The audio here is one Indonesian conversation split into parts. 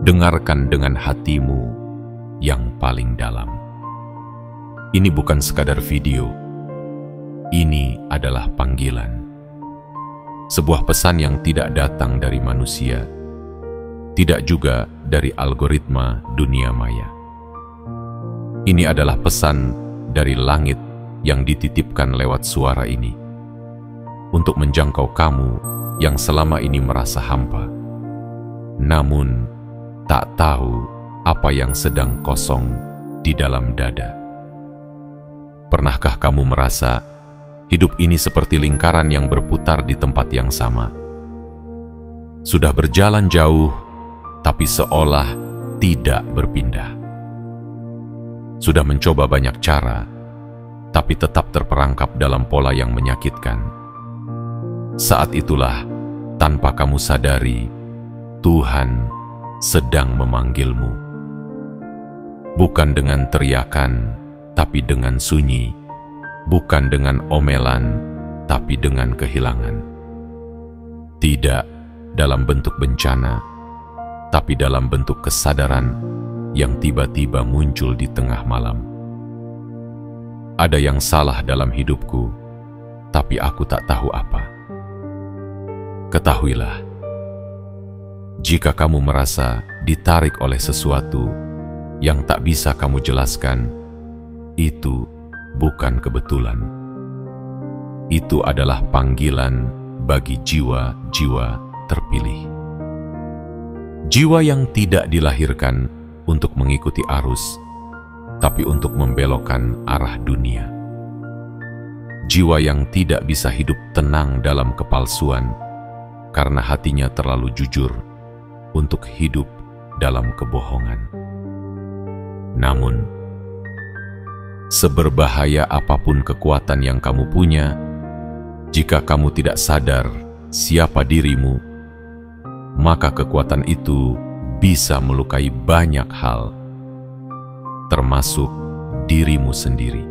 Dengarkan dengan hatimu yang paling dalam. Ini bukan sekadar video. Ini adalah panggilan. Sebuah pesan yang tidak datang dari manusia, tidak juga dari algoritma dunia maya. Ini adalah pesan dari langit yang dititipkan lewat suara ini untuk menjangkau kamu yang selama ini merasa hampa, namun tak tahu apa yang sedang kosong di dalam dada. Pernahkah kamu merasa hidup ini seperti lingkaran yang berputar di tempat yang sama? Sudah berjalan jauh, tapi seolah tidak berpindah. Sudah mencoba banyak cara, tapi tetap terperangkap dalam pola yang menyakitkan. Saat itulah, tanpa kamu sadari, Tuhan sedang memanggilmu. Bukan dengan teriakan, tapi dengan sunyi. Bukan dengan omelan, tapi dengan kehilangan. Tidak dalam bentuk bencana, tapi dalam bentuk kesadaran yang tiba-tiba muncul di tengah malam. Ada yang salah dalam hidupku, tapi aku tak tahu apa. Ketahuilah, jika kamu merasa ditarik oleh sesuatu yang tak bisa kamu jelaskan, itu bukan kebetulan. Itu adalah panggilan bagi jiwa-jiwa terpilih. Jiwa yang tidak dilahirkan untuk mengikuti arus, tapi untuk membelokkan arah dunia. Jiwa yang tidak bisa hidup tenang dalam kepalsuan, karena hatinya terlalu jujur untuk hidup dalam kebohongan. Namun, seberbahaya apapun kekuatan yang kamu punya, jika kamu tidak sadar siapa dirimu, maka kekuatan itu bisa melukai banyak hal, termasuk dirimu sendiri.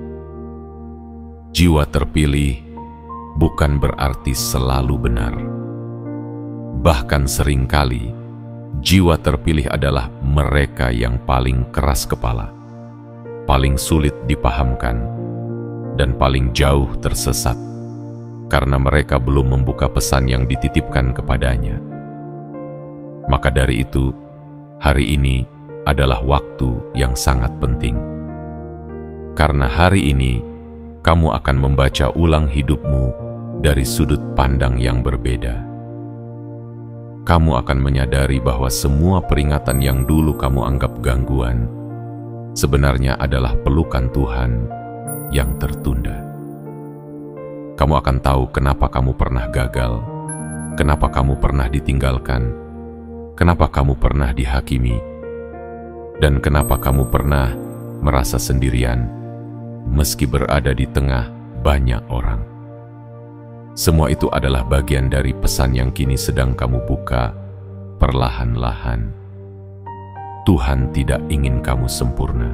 Jiwa terpilih bukan berarti selalu benar. Bahkan seringkali, jiwa terpilih adalah mereka yang paling keras kepala, paling sulit dipahamkan, dan paling jauh tersesat, karena mereka belum membuka pesan yang dititipkan kepadanya. Maka dari itu, hari ini adalah waktu yang sangat penting. Karena hari ini, kamu akan membaca ulang hidupmu dari sudut pandang yang berbeda. Kamu akan menyadari bahwa semua peringatan yang dulu kamu anggap gangguan, sebenarnya adalah pelukan Tuhan yang tertunda. Kamu akan tahu kenapa kamu pernah gagal, kenapa kamu pernah ditinggalkan, kenapa kamu pernah dihakimi, dan kenapa kamu pernah merasa sendirian meski berada di tengah banyak orang. Semua itu adalah bagian dari pesan yang kini sedang kamu buka perlahan-lahan. Tuhan tidak ingin kamu sempurna.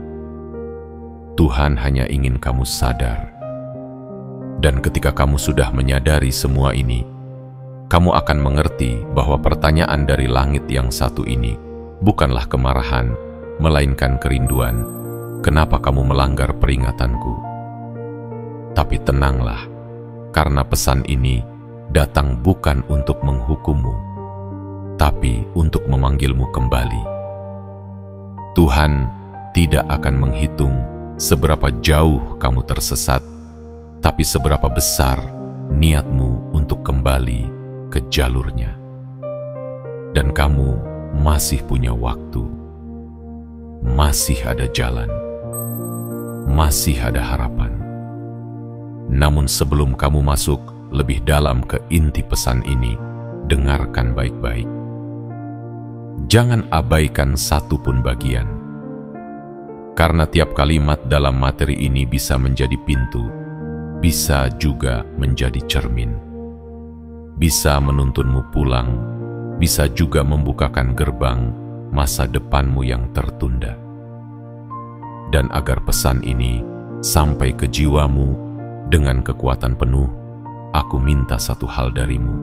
Tuhan hanya ingin kamu sadar. Dan ketika kamu sudah menyadari semua ini, kamu akan mengerti bahwa pertanyaan dari langit yang satu ini bukanlah kemarahan, melainkan kerinduan. Kenapa kamu melanggar peringatanku? Tapi tenanglah, karena pesan ini datang bukan untuk menghukummu, tapi untuk memanggilmu kembali. Tuhan tidak akan menghitung seberapa jauh kamu tersesat, tapi seberapa besar niatmu untuk kembali ke jalurnya. Dan kamu masih punya waktu, masih ada jalan, masih ada harapan. Namun sebelum kamu masuk lebih dalam ke inti pesan ini, dengarkan baik-baik. Jangan abaikan satu pun bagian. Karena tiap kalimat dalam materi ini bisa menjadi pintu, bisa juga menjadi cermin. Bisa menuntunmu pulang, bisa juga membukakan gerbang masa depanmu yang tertunda. Dan agar pesan ini sampai ke jiwamu dengan kekuatan penuh, aku minta satu hal darimu.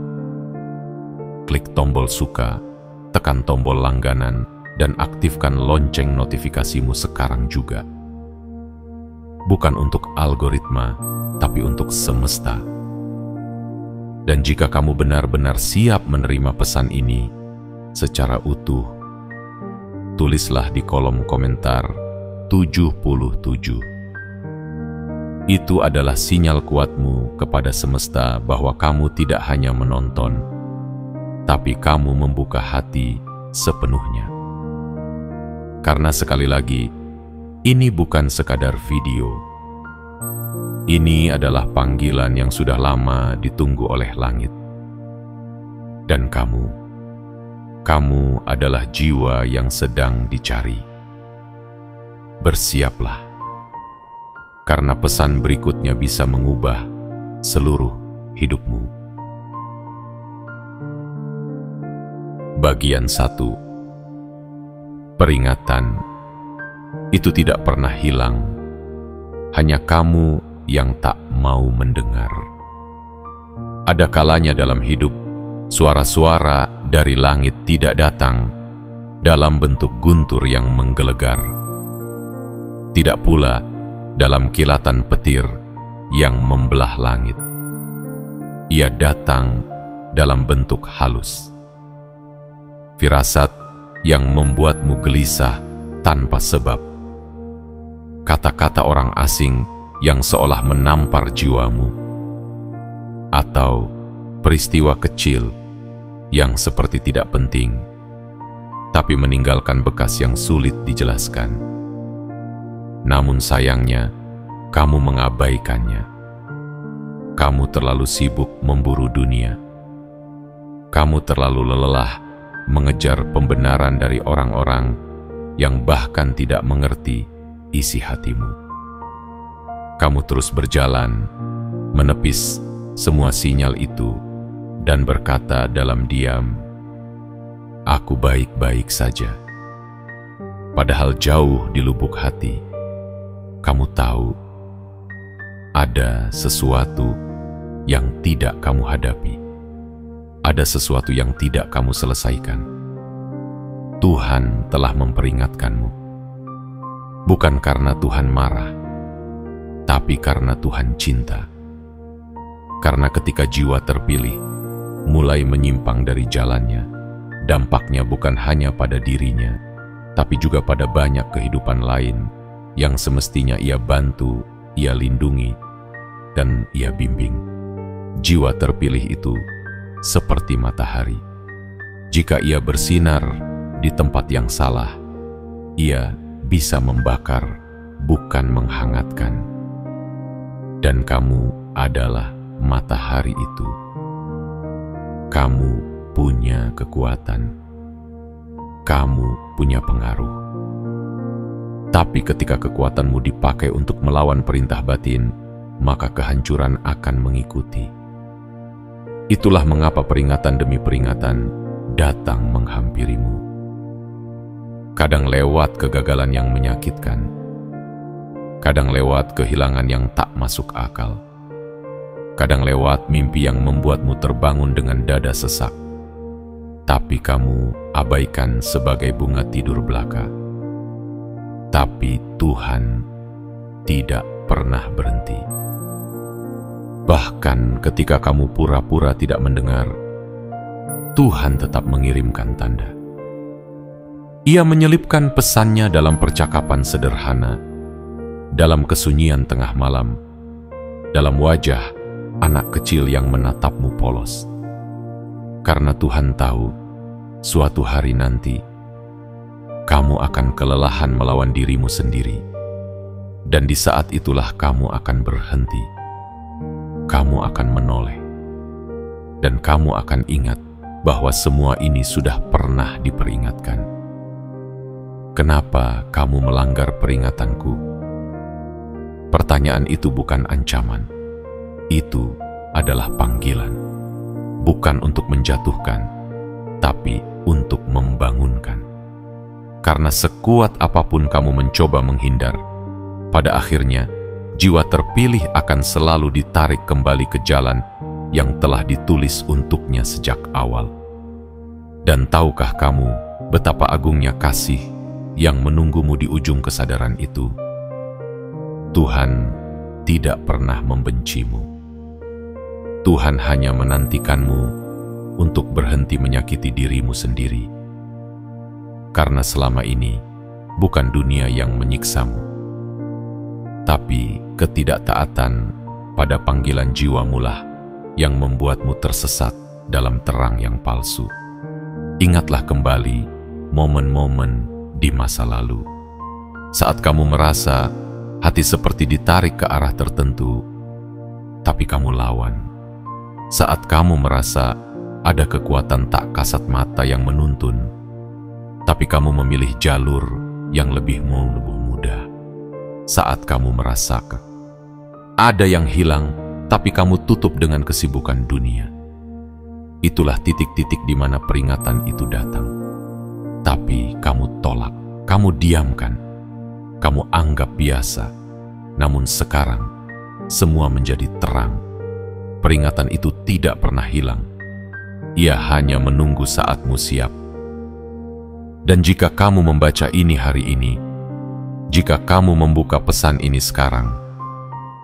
Klik tombol suka tekan tombol langganan dan aktifkan lonceng notifikasimu sekarang juga. Bukan untuk algoritma, tapi untuk semesta. Dan jika kamu benar-benar siap menerima pesan ini secara utuh, tulislah di kolom komentar 77. Itu adalah sinyal kuatmu kepada semesta bahwa kamu tidak hanya menonton, tapi kamu membuka hati sepenuhnya. Karena sekali lagi, ini bukan sekadar video. Ini adalah panggilan yang sudah lama ditunggu oleh langit. Dan kamu adalah jiwa yang sedang dicari. Bersiaplah, karena pesan berikutnya bisa mengubah seluruh hidupmu. Bagian 1. Peringatan itu tidak pernah hilang, hanya kamu yang tak mau mendengar. Ada kalanya dalam hidup, suara-suara dari langit tidak datang dalam bentuk guntur yang menggelegar. Tidak pula dalam kilatan petir yang membelah langit. Ia datang dalam bentuk halus. Firasat yang membuatmu gelisah tanpa sebab. Kata-kata orang asing yang seolah menampar jiwamu. Atau peristiwa kecil yang seperti tidak penting, tapi meninggalkan bekas yang sulit dijelaskan. Namun sayangnya, kamu mengabaikannya. Kamu terlalu sibuk memburu dunia. Kamu terlalu lelah mengejar pembenaran dari orang-orang yang bahkan tidak mengerti isi hatimu. Kamu terus berjalan, menepis semua sinyal itu, dan berkata dalam diam, "Aku baik-baik saja." Padahal jauh di lubuk hati, kamu tahu ada sesuatu yang tidak kamu hadapi. Ada sesuatu yang tidak kamu selesaikan. Tuhan telah memperingatkanmu. Bukan karena Tuhan marah, tapi karena Tuhan cinta. Karena ketika jiwa terpilih mulai menyimpang dari jalannya, dampaknya bukan hanya pada dirinya, tapi juga pada banyak kehidupan lain yang semestinya ia bantu, ia lindungi, dan ia bimbing. Jiwa terpilih itu seperti matahari. Jika ia bersinar di tempat yang salah, ia bisa membakar, bukan menghangatkan. Dan kamu adalah matahari itu. Kamu punya kekuatan. Kamu punya pengaruh. Tapi ketika kekuatanmu dipakai untuk melawan perintah batin, maka kehancuran akan mengikuti. Itulah mengapa peringatan demi peringatan datang menghampirimu. Kadang lewat kegagalan yang menyakitkan, kadang lewat kehilangan yang tak masuk akal, kadang lewat mimpi yang membuatmu terbangun dengan dada sesak, tapi kamu abaikan sebagai bunga tidur belaka. Tapi Tuhan tidak pernah berhenti. Bahkan ketika kamu pura-pura tidak mendengar, Tuhan tetap mengirimkan tanda. Ia menyelipkan pesannya dalam percakapan sederhana, dalam kesunyian tengah malam, dalam wajah anak kecil yang menatapmu polos. Karena Tuhan tahu, suatu hari nanti, kamu akan kelelahan melawan dirimu sendiri. Dan di saat itulah kamu akan berhenti. Kamu akan menoleh. Dan kamu akan ingat bahwa semua ini sudah pernah diperingatkan. Kenapa kamu melanggar peringatanku? Pertanyaan itu bukan ancaman. Itu adalah panggilan. Bukan untuk menjatuhkan, tapi untuk membangunkan. Karena sekuat apapun kamu mencoba menghindar, pada akhirnya jiwa terpilih akan selalu ditarik kembali ke jalan yang telah ditulis untuknya sejak awal. Dan tahukah kamu betapa agungnya kasih yang menunggumu di ujung kesadaran itu? Tuhan tidak pernah membencimu. Tuhan hanya menantikanmu untuk berhenti menyakiti dirimu sendiri. Karena selama ini bukan dunia yang menyiksamu, tapi ketidaktaatan pada panggilan jiwamulah yang membuatmu tersesat dalam terang yang palsu. Ingatlah kembali momen-momen di masa lalu, saat kamu merasa hati seperti ditarik ke arah tertentu, tapi kamu lawan. Saat kamu merasa ada kekuatan tak kasat mata yang menuntun, tapi kamu memilih jalur yang lebih mudah. Saat kamu merasakan ada yang hilang, tapi kamu tutup dengan kesibukan dunia. Itulah titik-titik di mana peringatan itu datang. Tapi kamu tolak, kamu diamkan, kamu anggap biasa. Namun sekarang, semua menjadi terang. Peringatan itu tidak pernah hilang. Ia hanya menunggu saatmu siap. Dan jika kamu membaca ini hari ini, jika kamu membuka pesan ini sekarang,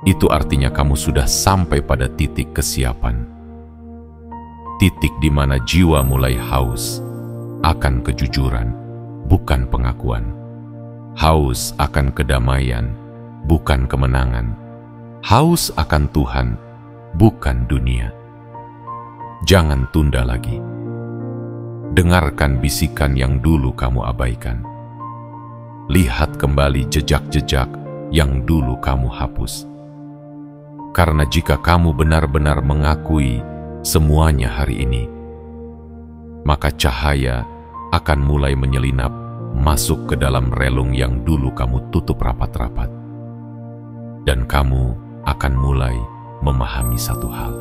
itu artinya kamu sudah sampai pada titik kesiapan. Titik di mana jiwa mulai haus akan kejujuran, bukan pengakuan. Haus akan kedamaian, bukan kemenangan. Haus akan Tuhan, bukan dunia. Jangan tunda lagi. Dengarkan bisikan yang dulu kamu abaikan. Lihat kembali jejak-jejak yang dulu kamu hapus. Karena jika kamu benar-benar mengakui semuanya hari ini, maka cahaya akan mulai menyelinap masuk ke dalam relung yang dulu kamu tutup rapat-rapat. Dan kamu akan mulai memahami satu hal,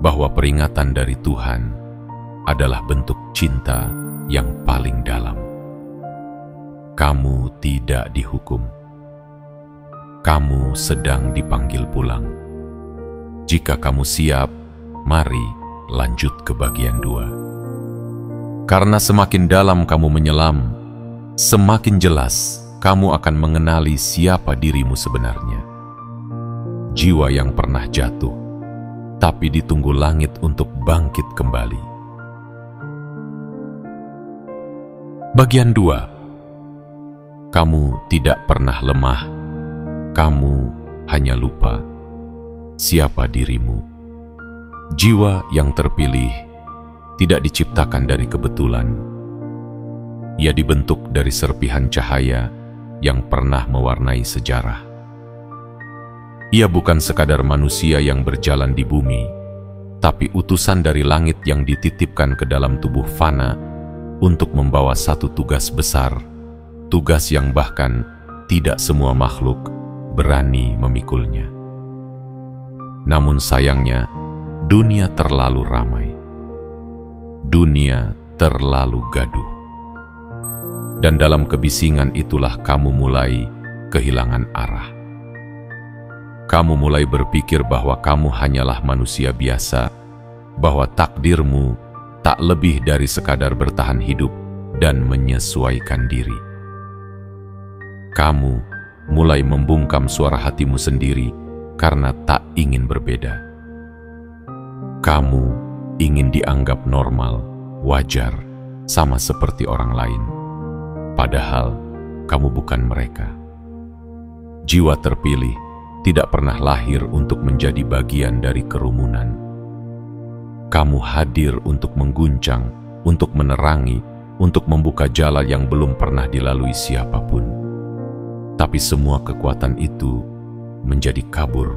bahwa peringatan dari Tuhan adalah bentuk cinta yang paling dalam. Kamu tidak dihukum. Kamu sedang dipanggil pulang. Jika kamu siap, mari lanjut ke bagian 2. Karena semakin dalam kamu menyelam, semakin jelas kamu akan mengenali siapa dirimu sebenarnya. Jiwa yang pernah jatuh, tapi ditunggu langit untuk bangkit kembali. Bagian 2. Kamu tidak pernah lemah, kamu hanya lupa siapa dirimu. Jiwa yang terpilih tidak diciptakan dari kebetulan. Ia dibentuk dari serpihan cahaya yang pernah mewarnai sejarah. Ia bukan sekadar manusia yang berjalan di bumi, tapi utusan dari langit yang dititipkan ke dalam tubuh fana untuk membawa satu tugas besar, tugas yang bahkan tidak semua makhluk berani memikulnya. Namun sayangnya, dunia terlalu ramai. Dunia terlalu gaduh. Dan dalam kebisingan itulah kamu mulai kehilangan arah. Kamu mulai berpikir bahwa kamu hanyalah manusia biasa, bahwa takdirmu tak lebih dari sekadar bertahan hidup dan menyesuaikan diri. Kamu mulai membungkam suara hatimu sendiri karena tak ingin berbeda. Kamu ingin dianggap normal, wajar, sama seperti orang lain. Padahal kamu bukan mereka. Jiwa terpilih tidak pernah lahir untuk menjadi bagian dari kerumunan. Kamu hadir untuk mengguncang, untuk menerangi, untuk membuka jalan yang belum pernah dilalui siapapun. Tapi semua kekuatan itu menjadi kabur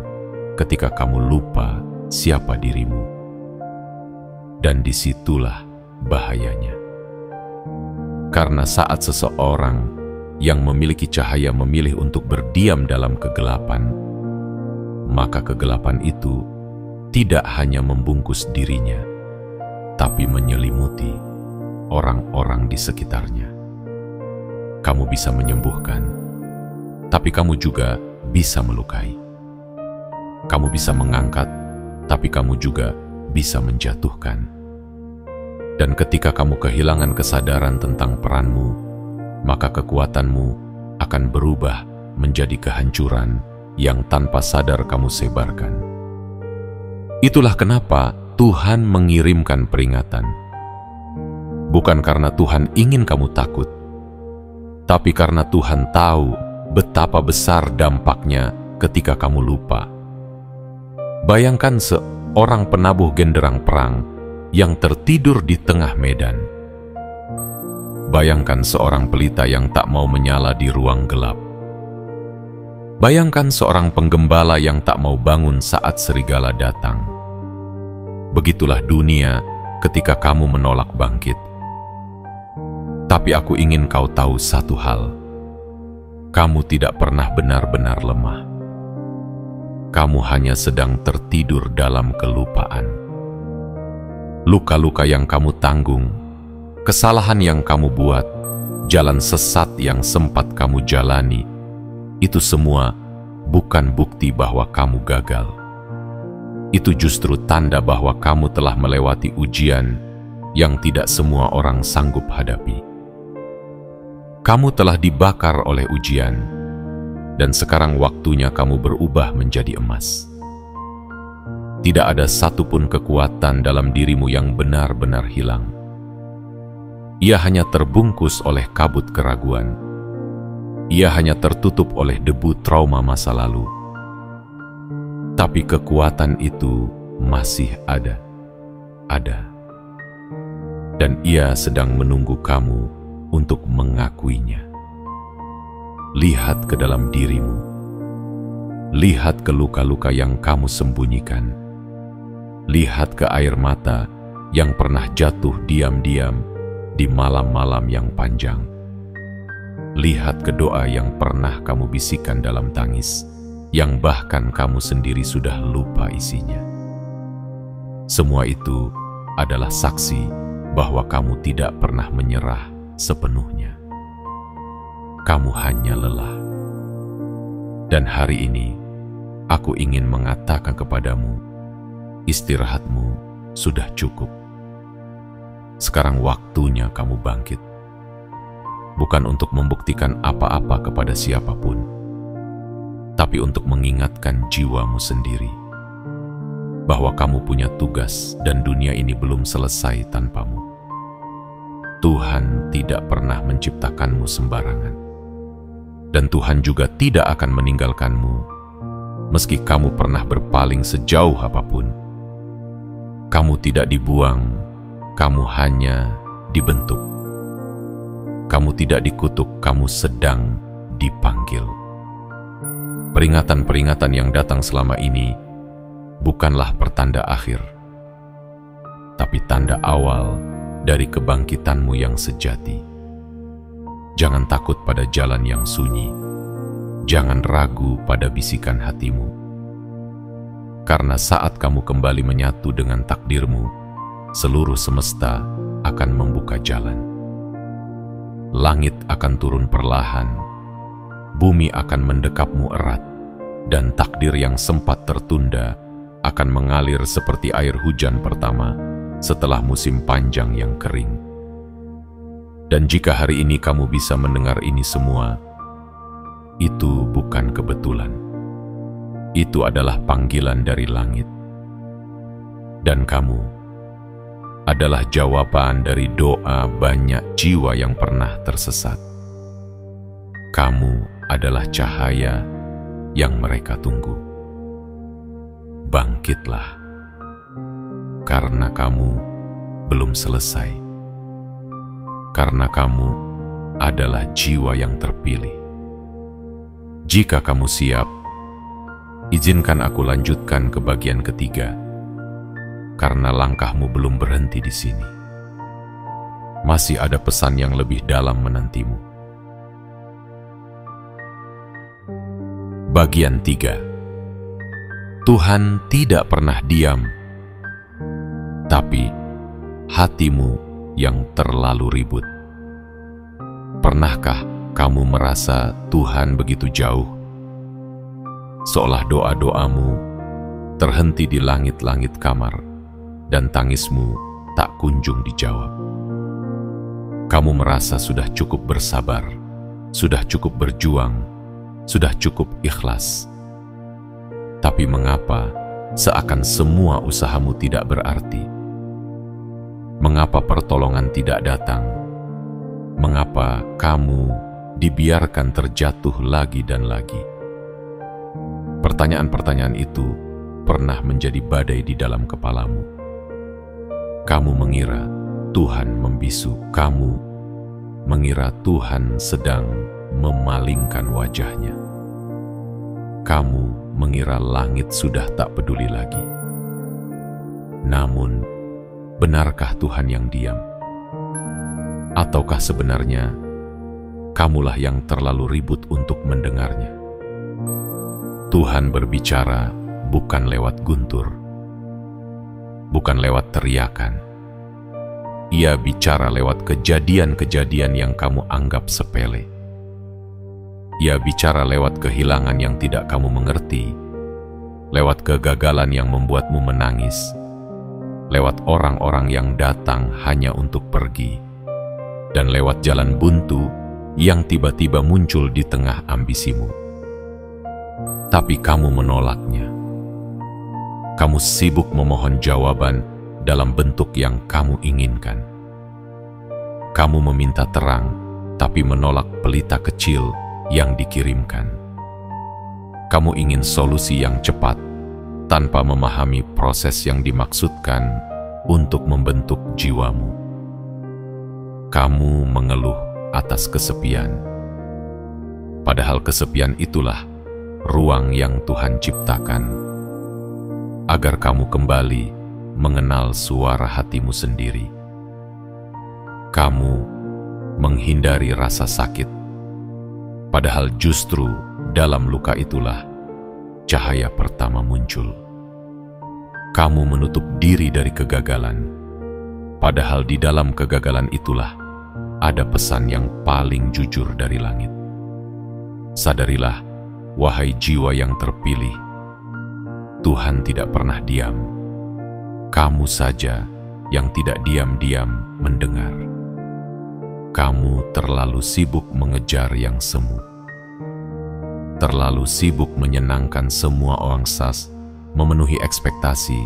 ketika kamu lupa siapa dirimu. Dan disitulah bahayanya. Karena saat seseorang yang memiliki cahaya memilih untuk berdiam dalam kegelapan, maka kegelapan itu tidak hanya membungkus dirinya, tapi menyelimuti orang-orang di sekitarnya. Kamu bisa menyembuhkan, tapi kamu juga bisa melukai. Kamu bisa mengangkat, tapi kamu juga bisa menjatuhkan. Dan ketika kamu kehilangan kesadaran tentang peranmu, maka kekuatanmu akan berubah menjadi kehancuran yang tanpa sadar kamu sebarkan. Itulah kenapa Tuhan mengirimkan peringatan. Bukan karena Tuhan ingin kamu takut, tapi karena Tuhan tahu betapa besar dampaknya ketika kamu lupa. Bayangkan seorang penabuh genderang perang yang tertidur di tengah medan. Bayangkan seorang pelita yang tak mau menyala di ruang gelap. Bayangkan seorang penggembala yang tak mau bangun saat serigala datang. Begitulah dunia ketika kamu menolak bangkit. Tapi aku ingin kau tahu satu hal. Kamu tidak pernah benar-benar lemah. Kamu hanya sedang tertidur dalam kelupaan. Luka-luka yang kamu tanggung, kesalahan yang kamu buat, jalan sesat yang sempat kamu jalani, itu semua bukan bukti bahwa kamu gagal. Itu justru tanda bahwa kamu telah melewati ujian yang tidak semua orang sanggup hadapi. Kamu telah dibakar oleh ujian, dan sekarang waktunya kamu berubah menjadi emas. Tidak ada satupun kekuatan dalam dirimu yang benar-benar hilang. Ia hanya terbungkus oleh kabut keraguan. Ia hanya tertutup oleh debu trauma masa lalu. Tapi kekuatan itu masih ada. Dan ia sedang menunggu kamu untuk mengakuinya. Lihat ke dalam dirimu. Lihat ke luka-luka yang kamu sembunyikan. Lihat ke air mata yang pernah jatuh diam-diam di malam-malam yang panjang. Lihat ke doa yang pernah kamu bisikan dalam tangis, yang bahkan kamu sendiri sudah lupa isinya. Semua itu adalah saksi bahwa kamu tidak pernah menyerah sepenuhnya. Kamu hanya lelah. Dan hari ini, aku ingin mengatakan kepadamu, istirahatmu sudah cukup. Sekarang waktunya kamu bangkit. Bukan untuk membuktikan apa-apa kepada siapapun, tapi untuk mengingatkan jiwamu sendiri bahwa kamu punya tugas dan dunia ini belum selesai tanpamu. Tuhan tidak pernah menciptakanmu sembarangan, dan Tuhan juga tidak akan meninggalkanmu meski kamu pernah berpaling sejauh apapun. Kamu tidak dibuang, kamu hanya dibentuk. Kamu tidak dikutuk, kamu sedang dipanggil. Peringatan-peringatan yang datang selama ini bukanlah pertanda akhir, tapi tanda awal dari kebangkitanmu yang sejati. Jangan takut pada jalan yang sunyi. Jangan ragu pada bisikan hatimu. Karena saat kamu kembali menyatu dengan takdirmu, seluruh semesta akan membuka jalan. Langit akan turun perlahan, bumi akan mendekapmu erat, dan takdir yang sempat tertunda akan mengalir seperti air hujan pertama setelah musim panjang yang kering. Dan jika hari ini kamu bisa mendengar ini semua, itu bukan kebetulan. Itu adalah panggilan dari langit. Dan kamu adalah jawaban dari doa banyak jiwa yang pernah tersesat. Kamu adalah cahaya yang mereka tunggu. Bangkitlah, karena kamu belum selesai. Karena kamu adalah jiwa yang terpilih. Jika kamu siap, izinkan aku lanjutkan ke bagian ketiga, karena langkahmu belum berhenti di sini. Masih ada pesan yang lebih dalam menantimu. Bagian 3. Tuhan tidak pernah diam, tapi hatimu yang terlalu ribut. Pernahkah kamu merasa Tuhan begitu jauh? Seolah doa-doamu terhenti di langit-langit kamar, dan tangismu tak kunjung dijawab. Kamu merasa sudah cukup bersabar, sudah cukup berjuang, sudah cukup ikhlas. Tapi mengapa seakan semua usahamu tidak berarti? Mengapa pertolongan tidak datang? Mengapa kamu dibiarkan terjatuh lagi dan lagi? Pertanyaan-pertanyaan itu pernah menjadi badai di dalam kepalamu. Kamu mengira Tuhan membisu, kamu mengira Tuhan sedang memalingkan wajahnya. Kamu mengira langit sudah tak peduli lagi. Namun, benarkah Tuhan yang diam? Ataukah sebenarnya kamulah yang terlalu ribut untuk mendengarnya? Tuhan berbicara bukan lewat guntur, bukan lewat teriakan. Ia bicara lewat kejadian-kejadian yang kamu anggap sepele. Ia bicara lewat kehilangan yang tidak kamu mengerti, lewat kegagalan yang membuatmu menangis, lewat orang-orang yang datang hanya untuk pergi, dan lewat jalan buntu yang tiba-tiba muncul di tengah ambisimu. Tapi kamu menolaknya. Kamu sibuk memohon jawaban dalam bentuk yang kamu inginkan. Kamu meminta terang, tapi menolak pelita kecil yang dikirimkan. Kamu ingin solusi yang cepat, tanpa memahami proses yang dimaksudkan untuk membentuk jiwamu. Kamu mengeluh atas kesepian, padahal kesepian itulah ruang yang Tuhan ciptakan, agar kamu kembali mengenal suara hatimu sendiri. Kamu menghindari rasa sakit, padahal justru dalam luka itulah cahaya pertama muncul. Kamu menutup diri dari kegagalan, padahal di dalam kegagalan itulah ada pesan yang paling jujur dari langit. Sadarilah, wahai jiwa yang terpilih, Tuhan tidak pernah diam. Kamu saja yang tidak diam-diam mendengar. Kamu terlalu sibuk mengejar yang semu, terlalu sibuk menyenangkan semua orang sas, memenuhi ekspektasi,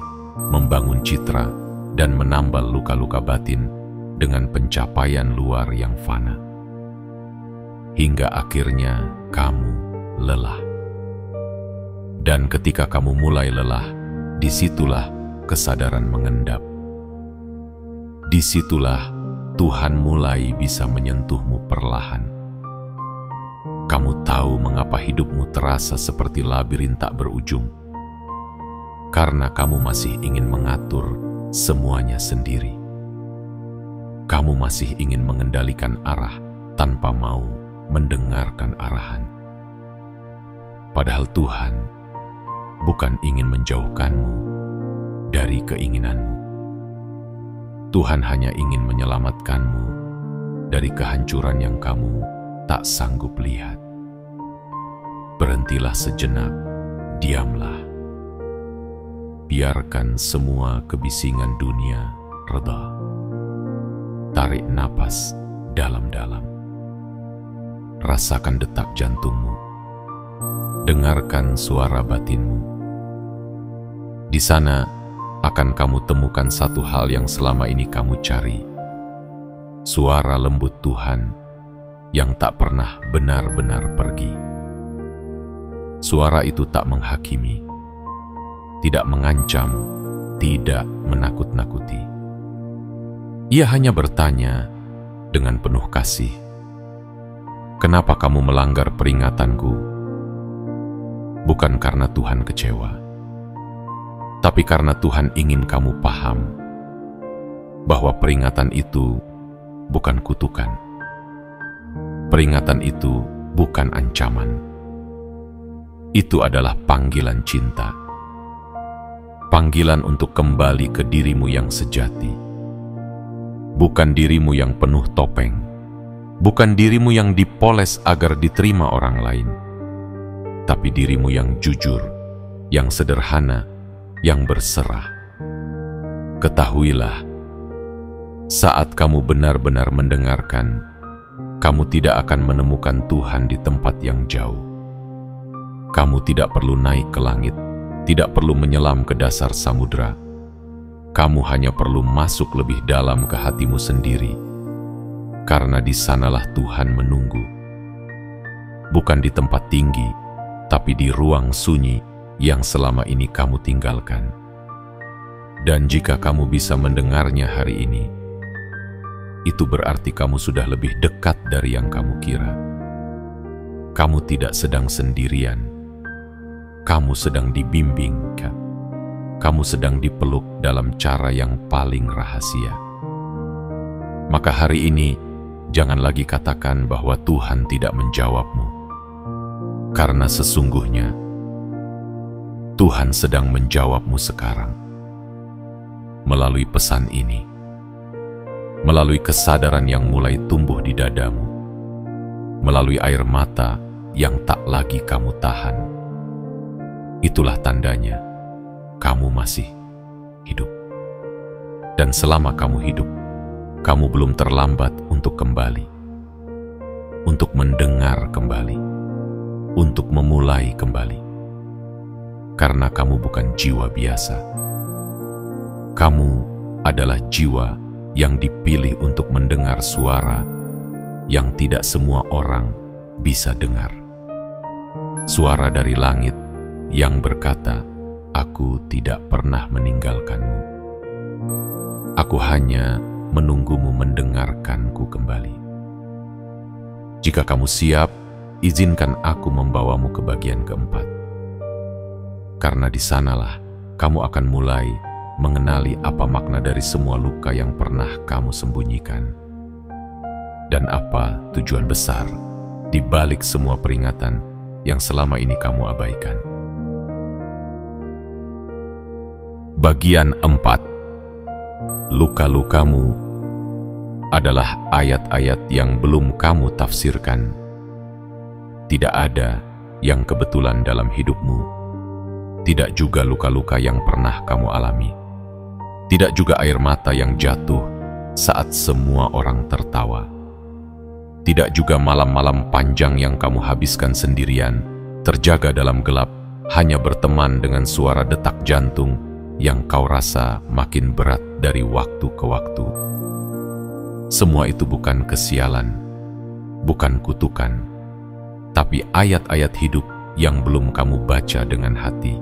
membangun citra, dan menambal luka-luka batin dengan pencapaian luar yang fana. Hingga akhirnya kamu lelah. Dan ketika kamu mulai lelah, disitulah kesadaran mengendap. Disitulah Tuhan mulai bisa menyentuhmu perlahan. Kamu tahu mengapa hidupmu terasa seperti labirin tak berujung. Karena kamu masih ingin mengatur semuanya sendiri. Kamu masih ingin mengendalikan arah tanpa mau mendengarkan arahan. Padahal Tuhan bukan ingin menjauhkanmu dari keinginanmu. Tuhan hanya ingin menyelamatkanmu dari kehancuran yang kamu tak sanggup lihat. Berhentilah sejenak, diamlah. Biarkan semua kebisingan dunia reda. Tarik napas dalam-dalam. Rasakan detak jantungmu. Dengarkan suara batinmu. Di sana akan kamu temukan satu hal yang selama ini kamu cari. Suara lembut Tuhan yang tak pernah benar-benar pergi. Suara itu tak menghakimi, tidak mengancam, tidak menakut-nakuti. Ia hanya bertanya dengan penuh kasih, "Kenapa kamu melanggar peringatanku?" Bukan karena Tuhan kecewa, tapi karena Tuhan ingin kamu paham bahwa peringatan itu bukan kutukan. Peringatan itu bukan ancaman. Itu adalah panggilan cinta. Panggilan untuk kembali ke dirimu yang sejati. Bukan dirimu yang penuh topeng. Bukan dirimu yang dipoles agar diterima orang lain. Tapi dirimu yang jujur, yang sederhana, yang berserah. Ketahuilah Saat kamu benar-benar mendengarkan, kamu tidak akan menemukan Tuhan di tempat yang jauh. Kamu tidak perlu naik ke langit, tidak perlu menyelam ke dasar samudra. Kamu hanya perlu masuk lebih dalam ke hatimu sendiri, karena di sanalah Tuhan menunggu. Bukan di tempat tinggi, tapi di ruang sunyi yang selama ini kamu tinggalkan. Dan jika kamu bisa mendengarnya hari ini, itu berarti kamu sudah lebih dekat dari yang kamu kira. Kamu tidak sedang sendirian. Kamu sedang dibimbing. Kamu sedang dipeluk dalam cara yang paling rahasia. Maka hari ini, jangan lagi katakan bahwa Tuhan tidak menjawabmu. Karena sesungguhnya, Tuhan sedang menjawabmu sekarang. Melalui pesan ini, melalui kesadaran yang mulai tumbuh di dadamu, melalui air mata yang tak lagi kamu tahan. Itulah tandanya kamu masih hidup. Dan selama kamu hidup, kamu belum terlambat untuk kembali, untuk mendengar kembali, untuk memulai kembali. Karena kamu bukan jiwa biasa. Kamu adalah jiwa yang dipilih untuk mendengar suara yang tidak semua orang bisa dengar. Suara dari langit yang berkata, "Aku tidak pernah meninggalkanmu. Aku hanya menunggumu mendengarkanku kembali." Jika kamu siap, izinkan aku membawamu ke bagian keempat. Karena di sanalah kamu akan mulai mengenali apa makna dari semua luka yang pernah kamu sembunyikan, dan apa tujuan besar di balik semua peringatan yang selama ini kamu abaikan. Bagian 4. Luka-lukamu adalah ayat-ayat yang belum kamu tafsirkan. Tidak ada yang kebetulan dalam hidupmu. Tidak juga luka-luka yang pernah kamu alami. Tidak juga air mata yang jatuh saat semua orang tertawa. Tidak juga malam-malam panjang yang kamu habiskan sendirian, terjaga dalam gelap, hanya berteman dengan suara detak jantung yang kau rasa makin berat dari waktu ke waktu. Semua itu bukan kesialan, bukan kutukan, tapi ayat-ayat hidup yang belum kamu baca dengan hati.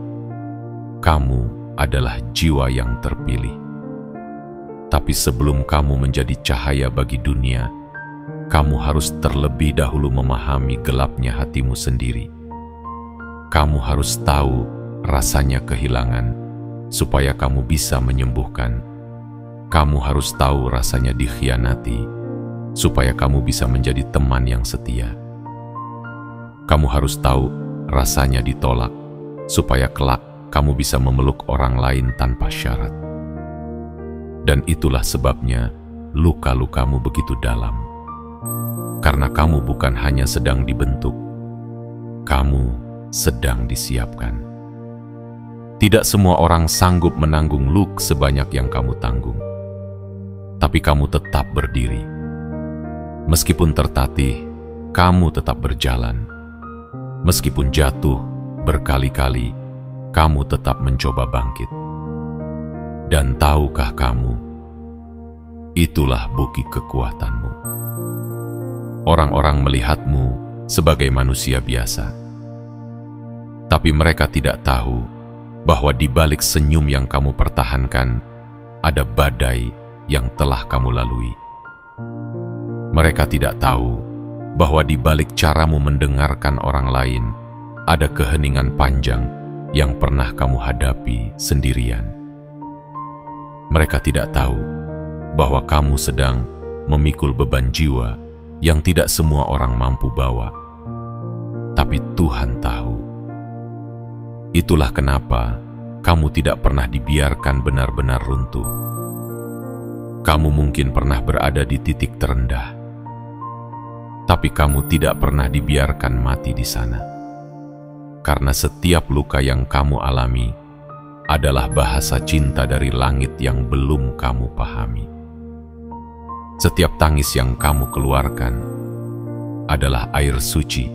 Kamu adalah jiwa yang terpilih. Tapi sebelum kamu menjadi cahaya bagi dunia, kamu harus terlebih dahulu memahami gelapnya hatimu sendiri. Kamu harus tahu rasanya kehilangan, supaya kamu bisa menyembuhkan. Kamu harus tahu rasanya dikhianati, supaya kamu bisa menjadi teman yang setia. Kamu harus tahu rasanya ditolak, supaya kelak kamu bisa memeluk orang lain tanpa syarat. Dan itulah sebabnya luka-lukamu begitu dalam. Karena kamu bukan hanya sedang dibentuk, kamu sedang disiapkan. Tidak semua orang sanggup menanggung luka sebanyak yang kamu tanggung. Tapi kamu tetap berdiri. Meskipun tertatih, kamu tetap berjalan. Meskipun jatuh berkali-kali, kamu tetap mencoba bangkit. Dan tahukah kamu, itulah bukti kekuatanmu. Orang-orang melihatmu sebagai manusia biasa. Tapi mereka tidak tahu bahwa di balik senyum yang kamu pertahankan, ada badai yang telah kamu lalui. Mereka tidak tahu bahwa di balik caramu mendengarkan orang lain, ada keheningan panjang yang pernah kamu hadapi sendirian. Mereka tidak tahu bahwa kamu sedang memikul beban jiwa yang tidak semua orang mampu bawa. Tapi Tuhan tahu. Itulah kenapa kamu tidak pernah dibiarkan benar-benar runtuh. Kamu mungkin pernah berada di titik terendah, tapi kamu tidak pernah dibiarkan mati di sana. Karena setiap luka yang kamu alami adalah bahasa cinta dari langit yang belum kamu pahami. Setiap tangis yang kamu keluarkan adalah air suci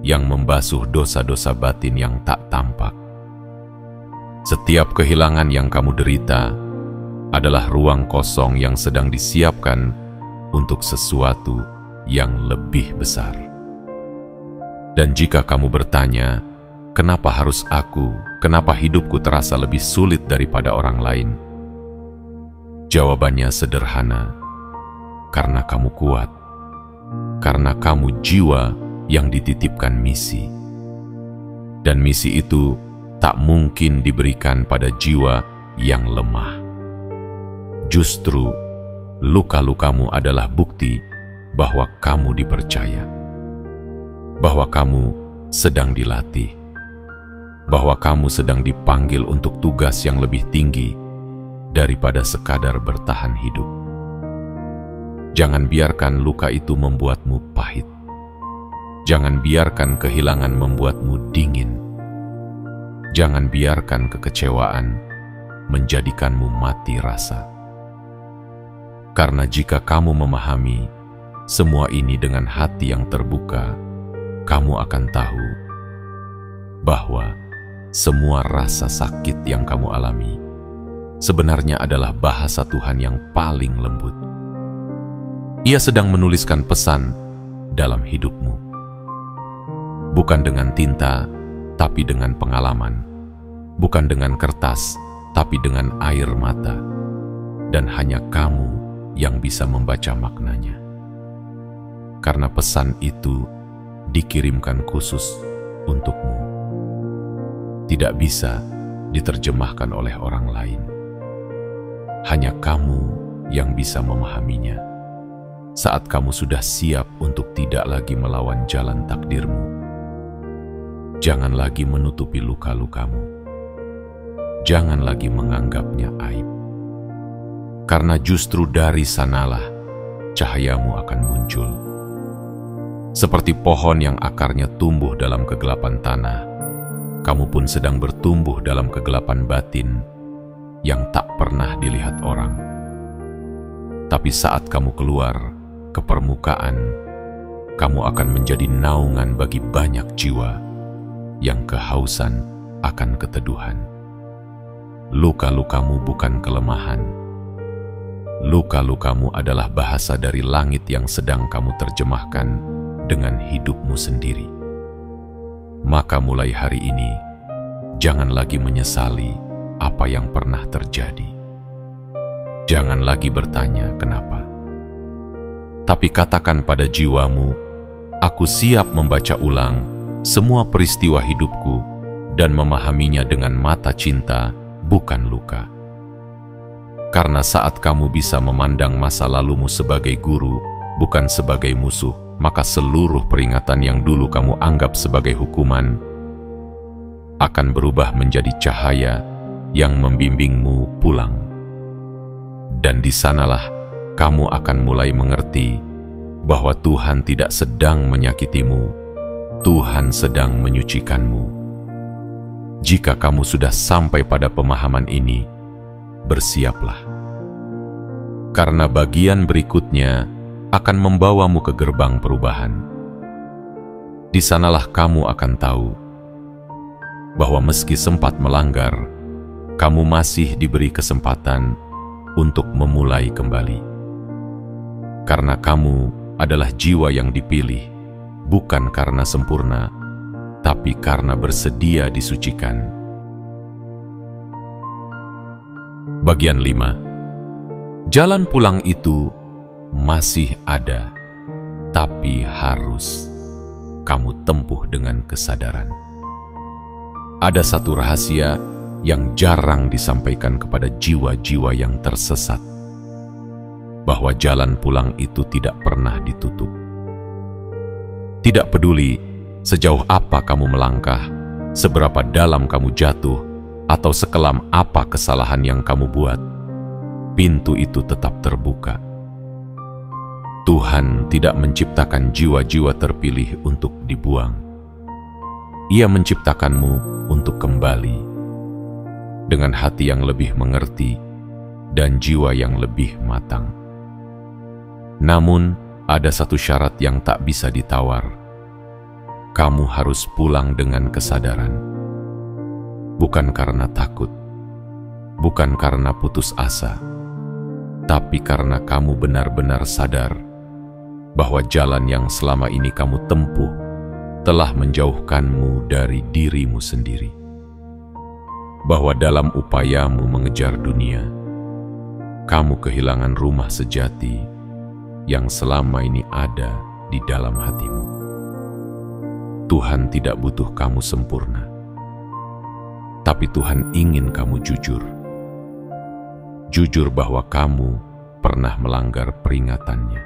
yang membasuh dosa-dosa batin yang tak tampak. Setiap kehilangan yang kamu derita adalah ruang kosong yang sedang disiapkan untuk sesuatu yang lebih besar. Dan jika kamu bertanya, kenapa harus aku? Kenapa hidupku terasa lebih sulit daripada orang lain? Jawabannya sederhana, karena kamu kuat, karena kamu jiwa yang dititipkan misi. Dan misi itu tak mungkin diberikan pada jiwa yang lemah. Justru, luka-lukamu adalah bukti bahwa kamu dipercaya, bahwa kamu sedang dilatih, bahwa kamu sedang dipanggil untuk tugas yang lebih tinggi daripada sekadar bertahan hidup. Jangan biarkan luka itu membuatmu pahit. Jangan biarkan kehilangan membuatmu dingin. Jangan biarkan kekecewaan menjadikanmu mati rasa. Karena jika kamu memahami semua ini dengan hati yang terbuka, kamu akan tahu bahwa semua rasa sakit yang kamu alami sebenarnya adalah bahasa Tuhan yang paling lembut. Ia sedang menuliskan pesan dalam hidupmu. Bukan dengan tinta, tapi dengan pengalaman. Bukan dengan kertas, tapi dengan air mata. Dan hanya kamu yang bisa membaca maknanya. Karena pesan itu dikirimkan khusus untukmu. Tidak bisa diterjemahkan oleh orang lain. Hanya kamu yang bisa memahaminya. Saat kamu sudah siap untuk tidak lagi melawan jalan takdirmu, jangan lagi menutupi luka-lukamu. Jangan lagi menganggapnya aib. Karena justru dari sanalah cahayamu akan muncul. Seperti pohon yang akarnya tumbuh dalam kegelapan tanah, kamu pun sedang bertumbuh dalam kegelapan batin yang tak pernah dilihat orang. Tapi saat kamu keluar ke permukaan, kamu akan menjadi naungan bagi banyak jiwa yang kehausan akan keteduhan. Luka-lukamu bukan kelemahan. Luka-lukamu adalah bahasa dari langit yang sedang kamu terjemahkan dengan hidupmu sendiri. Maka mulai hari ini, jangan lagi menyesali apa yang pernah terjadi. Jangan lagi bertanya kenapa. Tapi katakan pada jiwamu, aku siap membaca ulang semua peristiwa hidupku dan memahaminya dengan mata cinta, bukan luka. Karena saat kamu bisa memandang masa lalumu sebagai guru, bukan sebagai musuh, maka seluruh peringatan yang dulu kamu anggap sebagai hukuman akan berubah menjadi cahaya yang membimbingmu pulang. Dan di sanalah kamu akan mulai mengerti bahwa Tuhan tidak sedang menyakitimu, Tuhan sedang menyucikanmu. Jika kamu sudah sampai pada pemahaman ini, bersiaplah. Karena bagian berikutnya akan membawamu ke gerbang perubahan. Di sanalah kamu akan tahu bahwa meski sempat melanggar, kamu masih diberi kesempatan untuk memulai kembali. Karena kamu adalah jiwa yang dipilih, bukan karena sempurna, tapi karena bersedia disucikan. Bagian 5. Jalan pulang itu masih ada, tapi harus kamu tempuh dengan kesadaran. Ada satu rahasia yang jarang disampaikan kepada jiwa-jiwa yang tersesat, bahwa jalan pulang itu tidak pernah ditutup. Tidak peduli sejauh apa kamu melangkah, seberapa dalam kamu jatuh, atau sekelam apa kesalahan yang kamu buat, pintu itu tetap terbuka. Tuhan tidak menciptakan jiwa-jiwa terpilih untuk dibuang. Ia menciptakanmu untuk kembali dengan hati yang lebih mengerti dan jiwa yang lebih matang. Namun, ada satu syarat yang tak bisa ditawar. Kamu harus pulang dengan kesadaran. Bukan karena takut, bukan karena putus asa, tapi karena kamu benar-benar sadar bahwa jalan yang selama ini kamu tempuh telah menjauhkanmu dari dirimu sendiri. Bahwa dalam upayamu mengejar dunia, kamu kehilangan rumah sejati yang selama ini ada di dalam hatimu. Tuhan tidak butuh kamu sempurna, tapi Tuhan ingin kamu jujur. Jujur bahwa kamu pernah melanggar peringatannya.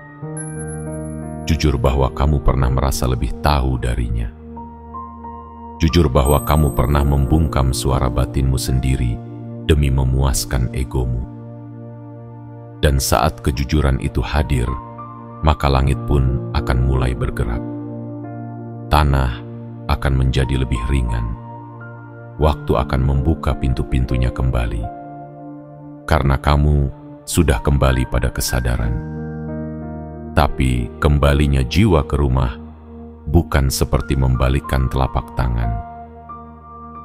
Jujur bahwa kamu pernah merasa lebih tahu darinya. Jujur bahwa kamu pernah membungkam suara batinmu sendiri demi memuaskan egomu. Dan saat kejujuran itu hadir, maka langit pun akan mulai bergerak. Tanah akan menjadi lebih ringan. Waktu akan membuka pintu-pintunya kembali. Karena kamu sudah kembali pada kesadaran. Tapi kembalinya jiwa ke rumah bukan seperti membalikkan telapak tangan.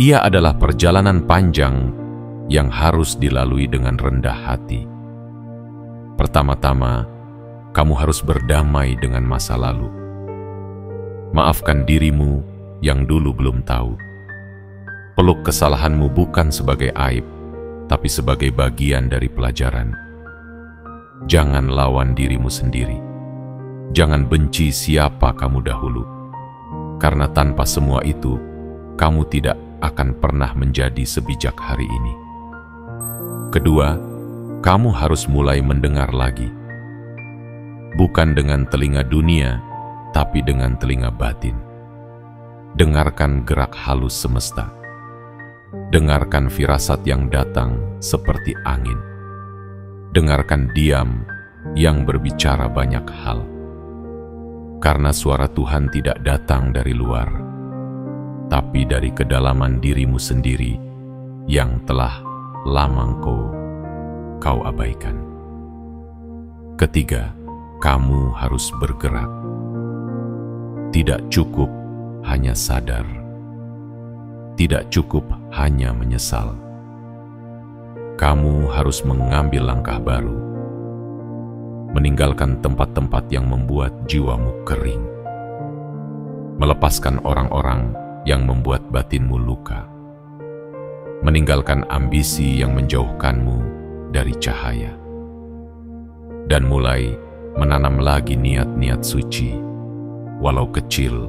Ia adalah perjalanan panjang yang harus dilalui dengan rendah hati. Pertama-tama, kamu harus berdamai dengan masa lalu. Maafkan dirimu yang dulu belum tahu. Peluk kesalahanmu bukan sebagai aib, tapi sebagai bagian dari pelajaran. Jangan lawan dirimu sendiri. Jangan benci siapa kamu dahulu, karena tanpa semua itu, kamu tidak akan pernah menjadi sebijak hari ini. Kedua, kamu harus mulai mendengar lagi. Bukan dengan telinga dunia, tapi dengan telinga batin. Dengarkan gerak halus semesta. Dengarkan firasat yang datang seperti angin. Dengarkan diam yang berbicara banyak hal. Karena suara Tuhan tidak datang dari luar, tapi dari kedalaman dirimu sendiri yang telah lama kau abaikan. Ketiga, kamu harus bergerak. Tidak cukup hanya sadar. Tidak cukup hanya menyesal. Kamu harus mengambil langkah baru. Meninggalkan tempat-tempat yang membuat jiwamu kering. Melepaskan orang-orang yang membuat batinmu luka. Meninggalkan ambisi yang menjauhkanmu dari cahaya. Dan mulai menanam lagi niat-niat suci, walau kecil,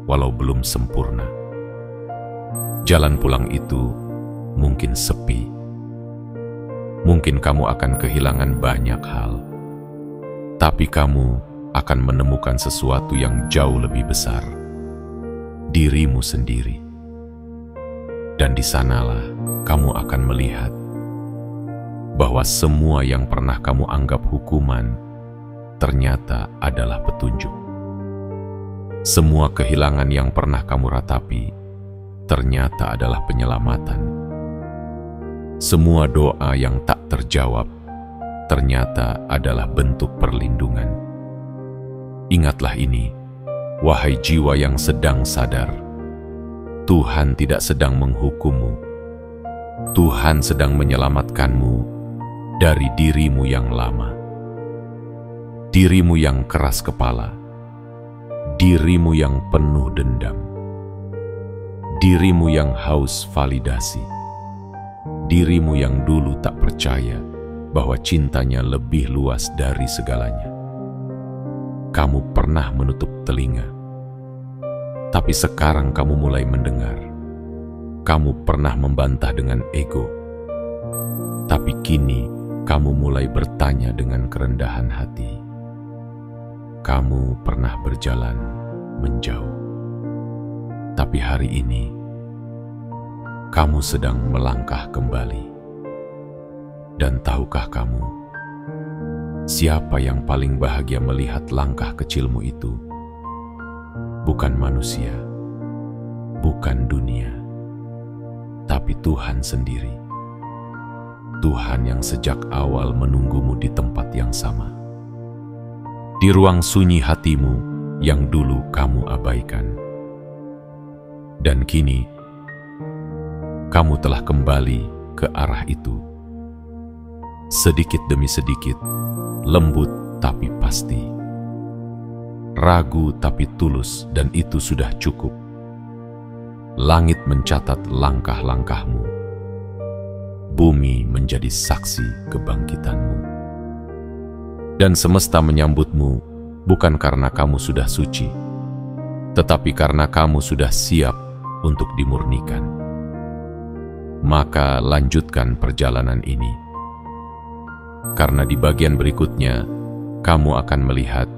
walau belum sempurna. Jalan pulang itu mungkin sepi. Mungkin kamu akan kehilangan banyak hal. Tapi kamu akan menemukan sesuatu yang jauh lebih besar, dirimu sendiri. Dan di sanalah kamu akan melihat bahwa semua yang pernah kamu anggap hukuman ternyata adalah petunjuk. Semua kehilangan yang pernah kamu ratapi ternyata adalah penyelamatan. Semua doa yang tak terjawab ternyata adalah bentuk perlindungan. Ingatlah ini, wahai jiwa yang sedang sadar. Tuhan tidak sedang menghukummu. Tuhan sedang menyelamatkanmu dari dirimu yang lama. Dirimu yang keras kepala. Dirimu yang penuh dendam. Dirimu yang haus validasi. Dirimu yang dulu tak percaya bahwa cintanya lebih luas dari segalanya. Kamu pernah menutup telinga, tapi sekarang kamu mulai mendengar. Kamu pernah membantah dengan ego, tapi kini kamu mulai bertanya dengan kerendahan hati. Kamu pernah berjalan menjauh, tapi hari ini kamu sedang melangkah kembali. Dan tahukah kamu, siapa yang paling bahagia melihat langkah kecilmu itu? Bukan manusia, bukan dunia, tapi Tuhan sendiri. Tuhan yang sejak awal menunggumu di tempat yang sama. di ruang sunyi hatimu yang dulu kamu abaikan. Dan kini, kamu telah kembali ke arah itu. Sedikit demi sedikit, lembut tapi pasti. Ragu tapi tulus, dan itu sudah cukup. Langit mencatat langkah-langkahmu. Bumi menjadi saksi kebangkitanmu. Dan semesta menyambutmu bukan karena kamu sudah suci, tetapi karena kamu sudah siap untuk dimurnikan. Maka lanjutkan perjalanan ini, karena di bagian berikutnya kamu akan melihat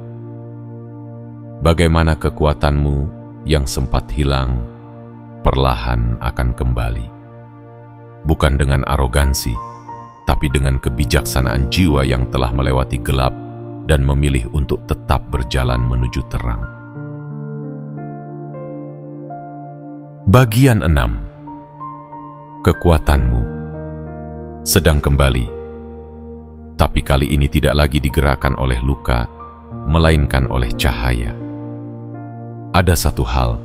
bagaimana kekuatanmu yang sempat hilang perlahan akan kembali. Bukan dengan arogansi, tapi dengan kebijaksanaan jiwa yang telah melewati gelap dan memilih untuk tetap berjalan menuju terang. Bagian 6. Kekuatanmu sedang kembali, tapi kali ini tidak lagi digerakkan oleh luka, melainkan oleh cahaya. Ada satu hal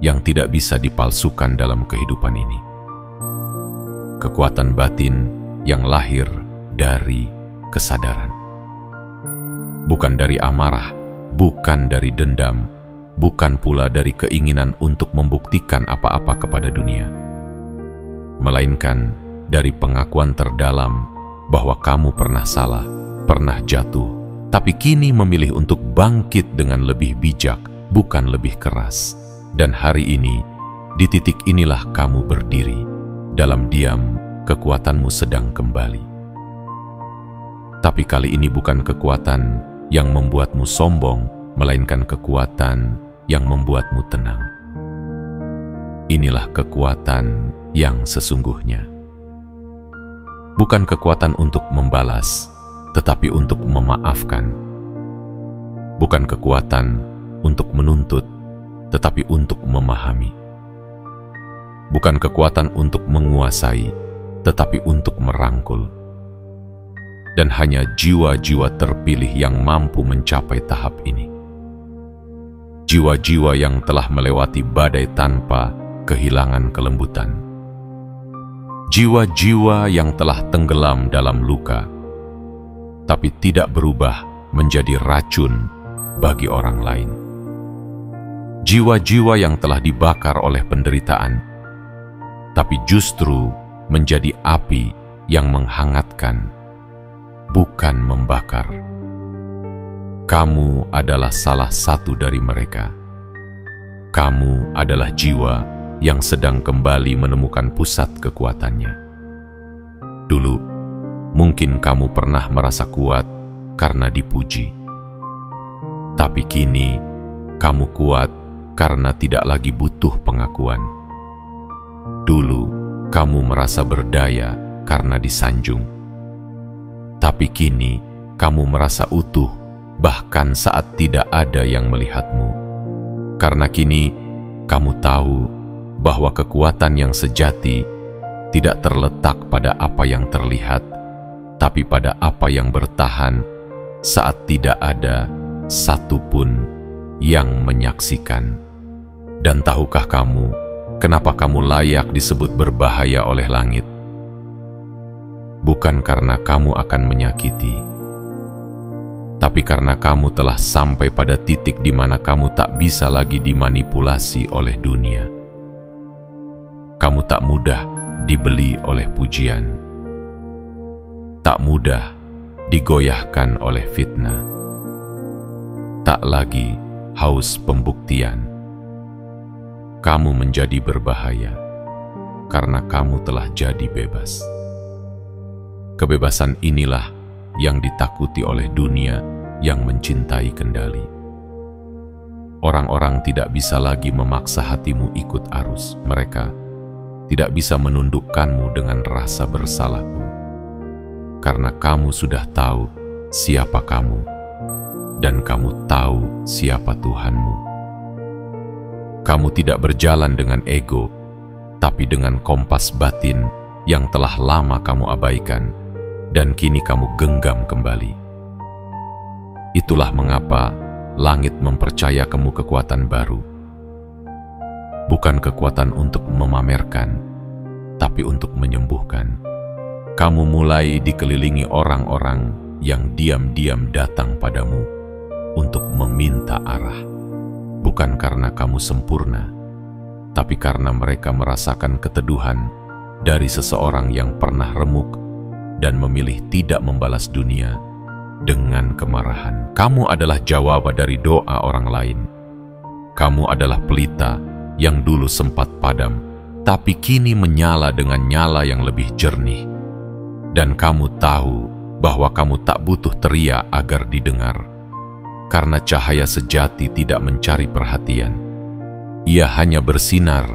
yang tidak bisa dipalsukan dalam kehidupan ini. Kekuatan batin yang lahir dari kesadaran. Bukan dari amarah, bukan dari dendam, bukan pula dari keinginan untuk membuktikan apa-apa kepada dunia, melainkan dari pengakuan terdalam bahwa kamu pernah salah, pernah jatuh, tapi kini memilih untuk bangkit dengan lebih bijak, bukan lebih keras. Dan hari ini, di titik inilah kamu berdiri. Dalam diam, kekuatanmu sedang kembali. Tapi kali ini bukan kekuatan yang membuatmu sombong, melainkan kekuatan yang membuatmu tenang. Inilah kekuatan yang sesungguhnya. Bukan kekuatan untuk membalas, tetapi untuk memaafkan. Bukan kekuatan untuk menuntut, tetapi untuk memahami. Bukan kekuatan untuk menguasai, tetapi untuk merangkul. Dan hanya jiwa-jiwa terpilih yang mampu mencapai tahap ini. Jiwa-jiwa yang telah melewati badai tanpa kehilangan kelembutan. Jiwa-jiwa yang telah tenggelam dalam luka, tapi tidak berubah menjadi racun bagi orang lain. Jiwa-jiwa yang telah dibakar oleh penderitaan, tapi justru menjadi api yang menghangatkan, bukan membakar. Kamu adalah salah satu dari mereka. Kamu adalah jiwa yang sedang kembali menemukan pusat kekuatannya. Dulu, mungkin kamu pernah merasa kuat karena dipuji. Tapi kini, kamu kuat karena tidak lagi butuh pengakuan. Dulu, kamu merasa berdaya karena disanjung. Tapi kini, kamu merasa utuh bahkan saat tidak ada yang melihatmu. Karena kini, kamu tahu bahwa kekuatan yang sejati tidak terletak pada apa yang terlihat, tapi pada apa yang bertahan saat tidak ada satupun yang menyaksikan. Dan tahukah kamu kenapa kamu layak disebut berbahaya oleh langit? Bukan karena kamu akan menyakiti, tapi karena kamu telah sampai pada titik di mana kamu tak bisa lagi dimanipulasi oleh dunia. Kamu tak mudah dibeli oleh pujian, tak mudah digoyahkan oleh fitnah, tak lagi haus pembuktian. Kamu menjadi berbahaya karena kamu telah jadi bebas. Kebebasan inilah yang ditakuti oleh dunia yang mencintai kendali. Orang-orang tidak bisa lagi memaksa hatimu ikut arus. Mereka tidak bisa menundukkanmu dengan rasa bersalah pun. Karena kamu sudah tahu siapa kamu, dan kamu tahu siapa Tuhanmu. Kamu tidak berjalan dengan ego, tapi dengan kompas batin yang telah lama kamu abaikan, dan kini kamu genggam kembali. Itulah mengapa langit mempercaya kamu kekuatan baru. Bukan kekuatan untuk memamerkan, tapi untuk menyembuhkan. Kamu mulai dikelilingi orang-orang yang diam-diam datang padamu untuk meminta arah. Bukan karena kamu sempurna, tapi karena mereka merasakan keteduhan dari seseorang yang pernah remuk dan memilih tidak membalas dunia dengan kemarahan. Kamu adalah jawaban dari doa orang lain. Kamu adalah pelita yang dulu sempat padam, tapi kini menyala dengan nyala yang lebih jernih. Dan kamu tahu bahwa kamu tak butuh teriak agar didengar, karena cahaya sejati tidak mencari perhatian. Ia hanya bersinar,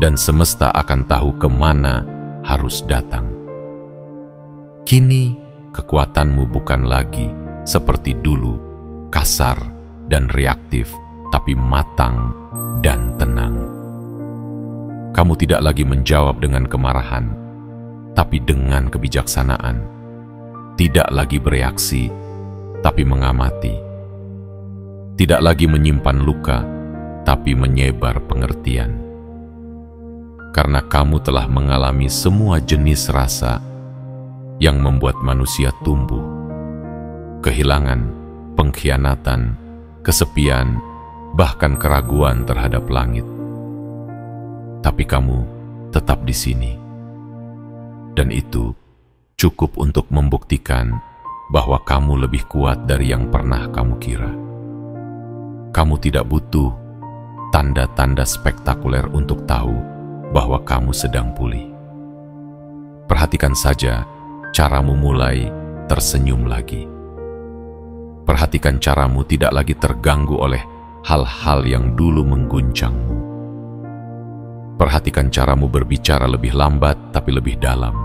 dan semesta akan tahu kemana harus datang. Kini, kekuatanmu bukan lagi seperti dulu, kasar dan reaktif, tapi matang dan tenang. Kamu tidak lagi menjawab dengan kemarahan, tapi dengan kebijaksanaan. Tidak lagi bereaksi, tapi mengamati. Tidak lagi menyimpan luka, tapi menyebar pengertian. Karena kamu telah mengalami semua jenis rasa yang membuat manusia tumbuh. Kehilangan, pengkhianatan, kesepian, bahkan keraguan terhadap langit. Tapi kamu tetap di sini. Dan itu cukup untuk membuktikan bahwa kamu lebih kuat dari yang pernah kamu kira. Kamu tidak butuh tanda-tanda spektakuler untuk tahu bahwa kamu sedang pulih. Perhatikan saja caramu mulai tersenyum lagi. Perhatikan caramu tidak lagi terganggu oleh hal-hal yang dulu mengguncangmu. Perhatikan caramu berbicara lebih lambat tapi lebih dalam.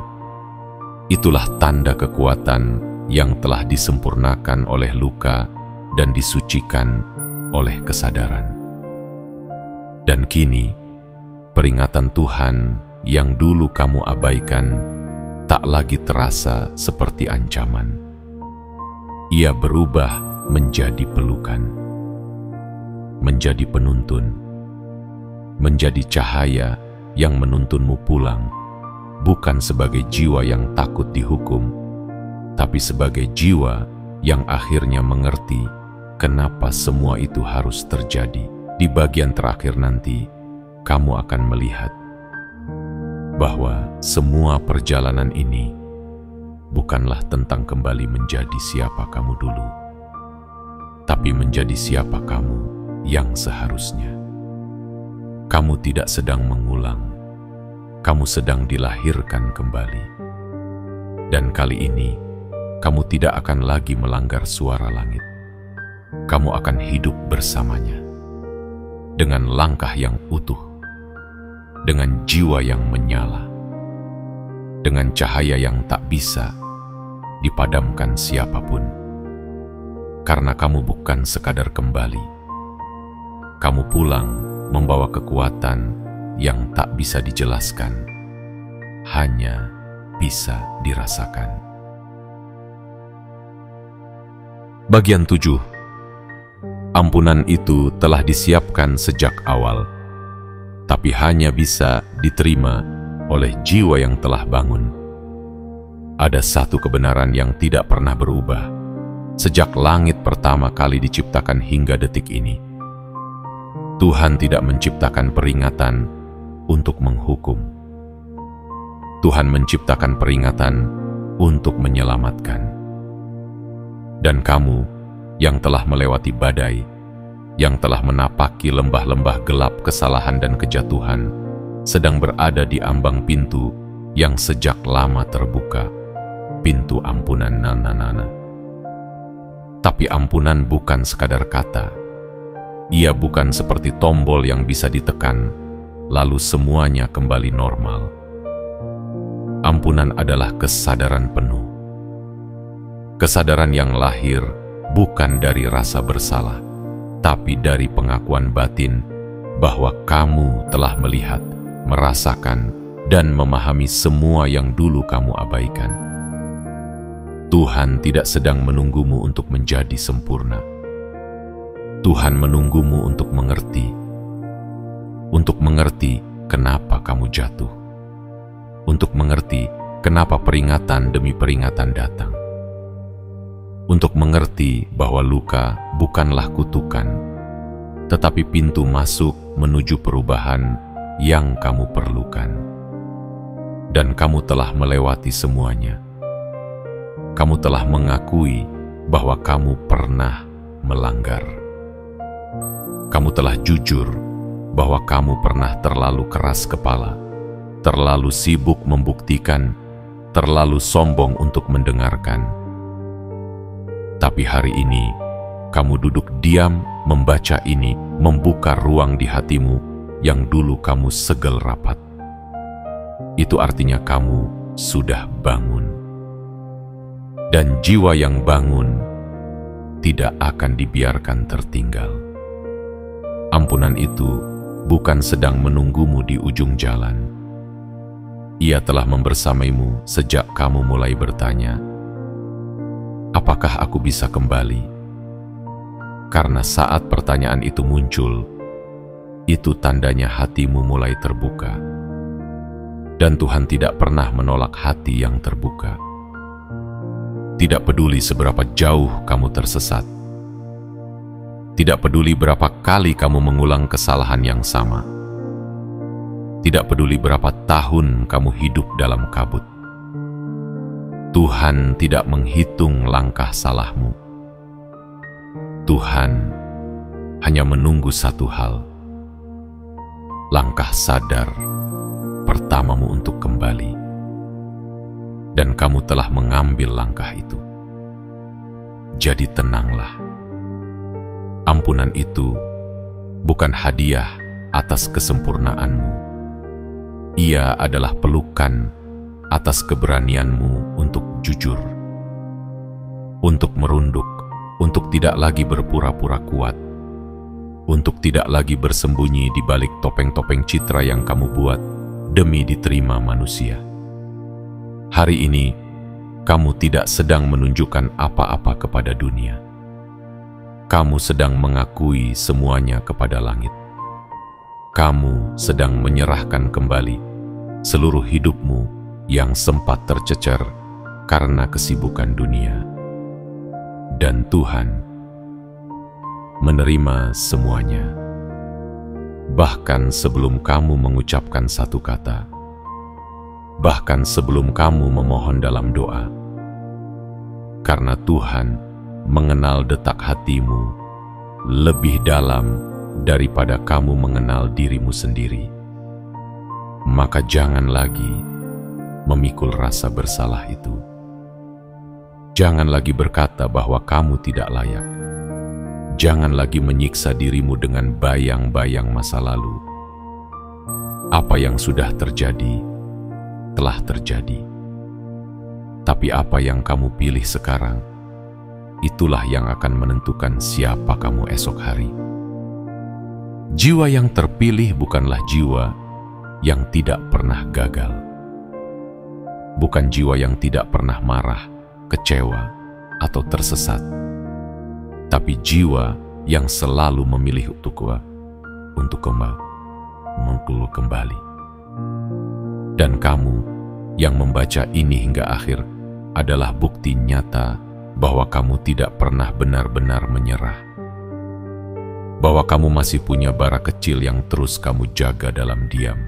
Itulah tanda kekuatan yang telah disempurnakan oleh luka dan disucikan oleh kesadaran. Dan kini, peringatan Tuhan yang dulu kamu abaikan tak lagi terasa seperti ancaman. Ia berubah menjadi pelukan, menjadi penuntun, menjadi cahaya yang menuntunmu pulang, bukan sebagai jiwa yang takut dihukum, tapi sebagai jiwa yang akhirnya mengerti kenapa semua itu harus terjadi. Di bagian terakhir nanti, kamu akan melihat bahwa semua perjalanan ini bukanlah tentang kembali menjadi siapa kamu dulu, tapi menjadi siapa kamu yang seharusnya. Kamu tidak sedang mengulang, kamu sedang dilahirkan kembali. Dan kali ini, kamu tidak akan lagi melanggar suara langit. Kamu akan hidup bersamanya, dengan langkah yang utuh, dengan jiwa yang menyala, dengan cahaya yang tak bisa dipadamkan siapapun. Karena kamu bukan sekadar kembali, kamu pulang membawa kekuatan yang tak bisa dijelaskan, hanya bisa dirasakan. Bagian 7. Ampunan itu telah disiapkan sejak awal, tapi hanya bisa diterima oleh jiwa yang telah bangun. Ada satu kebenaran yang tidak pernah berubah sejak langit pertama kali diciptakan hingga detik ini. Tuhan tidak menciptakan peringatan untuk menghukum. Tuhan menciptakan peringatan untuk menyelamatkan. Dan kamu yang telah melewati badai, yang telah menapaki lembah-lembah gelap kesalahan dan kejatuhan, sedang berada di ambang pintu yang sejak lama terbuka, pintu ampunan nana-nana. Tapi ampunan bukan sekadar kata. Ia bukan seperti tombol yang bisa ditekan, lalu semuanya kembali normal. Ampunan adalah kesadaran penuh. Kesadaran yang lahir bukan dari rasa bersalah, tapi dari pengakuan batin bahwa kamu telah melihat, merasakan, dan memahami semua yang dulu kamu abaikan. Tuhan tidak sedang menunggumu untuk menjadi sempurna. Tuhan menunggumu untuk mengerti kenapa kamu jatuh, untuk mengerti kenapa peringatan demi peringatan datang, untuk mengerti bahwa luka bukanlah kutukan, tetapi pintu masuk menuju perubahan yang kamu perlukan. Dan kamu telah melewati semuanya. Kamu telah mengakui bahwa kamu pernah melanggar. Kamu telah jujur bahwa kamu pernah terlalu keras kepala, terlalu sibuk membuktikan, terlalu sombong untuk mendengarkan. Tapi hari ini, kamu duduk diam membaca ini, membuka ruang di hatimu yang dulu kamu segel rapat. Itu artinya kamu sudah bangun. Dan jiwa yang bangun tidak akan dibiarkan tertinggal. Ampunan itu bukan sedang menunggumu di ujung jalan. Ia telah membersamaimu sejak kamu mulai bertanya, apakah aku bisa kembali? Karena saat pertanyaan itu muncul, itu tandanya hatimu mulai terbuka. Dan Tuhan tidak pernah menolak hati yang terbuka. Tidak peduli seberapa jauh kamu tersesat. Tidak peduli berapa kali kamu mengulang kesalahan yang sama. Tidak peduli berapa tahun kamu hidup dalam kabut. Tuhan tidak menghitung langkah salahmu. Tuhan hanya menunggu satu hal. Langkah sadar pertamamu untuk kembali. Dan kamu telah mengambil langkah itu. Jadi tenanglah. Ampunan itu bukan hadiah atas kesempurnaanmu. Ia adalah pelukan atas keberanianmu untuk jujur, untuk merunduk, untuk tidak lagi berpura-pura kuat, untuk tidak lagi bersembunyi di balik topeng-topeng citra yang kamu buat demi diterima manusia. Hari ini, kamu tidak sedang menunjukkan apa-apa kepada dunia. Kamu sedang mengakui semuanya kepada langit. Kamu sedang menyerahkan kembali seluruh hidupmu yang sempat tercecer karena kesibukan dunia. Dan Tuhan menerima semuanya. Bahkan sebelum kamu mengucapkan satu kata, bahkan sebelum kamu memohon dalam doa, karena Tuhan mengenal detak hatimu lebih dalam daripada kamu mengenal dirimu sendiri. Maka jangan lagi memikul rasa bersalah itu. Jangan lagi berkata bahwa kamu tidak layak. Jangan lagi menyiksa dirimu dengan bayang-bayang masa lalu. Apa yang sudah terjadi telah terjadi. Tapi apa yang kamu pilih sekarang, itulah yang akan menentukan siapa kamu esok hari. Jiwa yang terpilih bukanlah jiwa yang tidak pernah gagal. Bukan jiwa yang tidak pernah marah, kecewa, atau tersesat. Tapi jiwa yang selalu memilih untuk kembali. Dan kamu yang membaca ini hingga akhir adalah bukti nyata bahwa kamu tidak pernah benar-benar menyerah. Bahwa kamu masih punya bara kecil yang terus kamu jaga dalam diam.